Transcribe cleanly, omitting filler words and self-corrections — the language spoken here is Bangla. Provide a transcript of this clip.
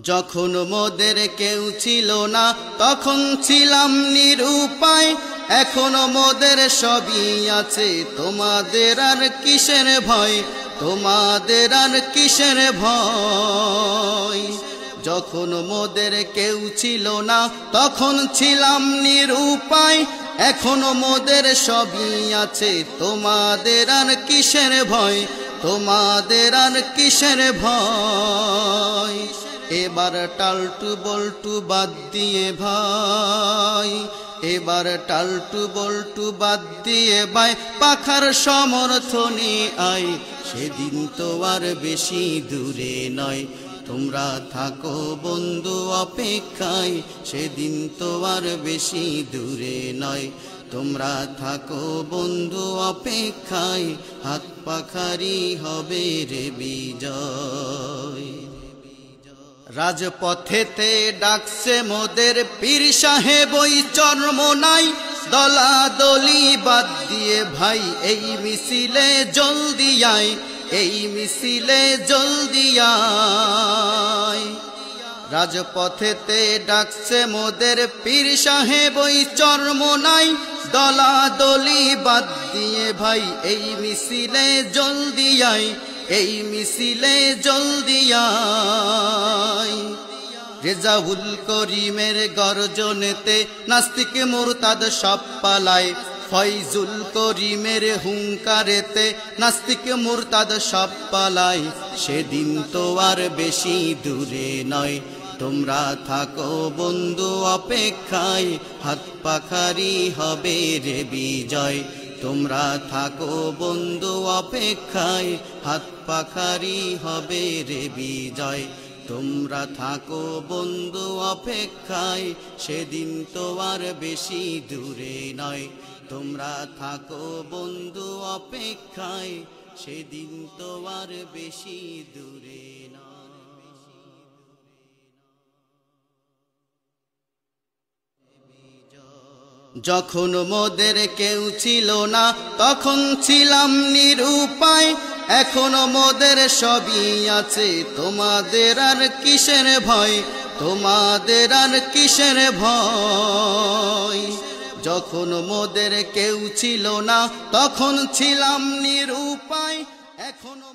যখন মোদের কেউ ছিল না তখন ছিলাম নিরুপায়, এখনো মোদের সবই আছে, তোমাদের আর কিসের ভয়, তোমাদের আর কিসের ভয়। যখন মোদের কেউ ছিল না তখন ছিলাম নিরুপায়, এখনো মোদের সবই আছে, তোমাদের আর কিসের ভয়, তোমাদের আর কিসের ভয়। এবার টালটু বল্টু বাদ দিয়ে ভাই, এবার টালটু বল্টু বাদ দিয়ে ভাই, পাখার সমর্থনে আয়, সেদিন তো আর বেশি দূরে নয়, তোমরা থাকো বন্ধু অপেক্ষায়, সেদিন তো আর বেশি দূরে নয়, তোমরা থাকো বন্ধু অপেক্ষায়, হাত পাখারি হবে রে বিজয়। রাজপথেতে ডাকছে মোদের পীর সাহেব ওই চরমোনাই, দলাদলি বাদ দিয়ে ভাই এই মিছিলে জলদি আয়, এই মিছিলে জলদি আয়। রাজপথেতে ডাকছে মোদের পীর সাহেব ওই চরমোনাই, দলাদলি বাদ দিয়ে ভাই এই মিছিলে জলদি আয়, এই মিছিলে জলদি আয়। রেজাউল করিমের গর্জনেতে নাস্তিক মুরতাদ সব পালায়, ফয়জুল করিমের হুঙ্কারেতে নাস্তিক মুরতাদ সব পালায়, সেদিন তো আর বেশি দূরে নয়, তোমরা থাকো বন্ধু অপেক্ষায়, হাত পাখারি হবে রে বিজয়, তোমরা থাকো বন্ধু অপেক্ষায়, হাত পাখারি হবে রে বিজয়, তোমরা থাকো বন্ধু অপেক্ষায়, সেদিন তো আর বেশি দূরে নয়, তোমরা থাকো বন্ধু অপেক্ষায়, সেদিন তো আর বেশি দূরে নয়। যখন মোদের কেউ ছিল না তখন ছিলাম নিরুপায়, এখনো মোদের সবই আছে, তোমাদের আর কিসের ভয়, তোমাদের আর কিসের ভয়। যখন মোদের কেউ ছিল না তখন ছিলাম নিরুপায়, এখনো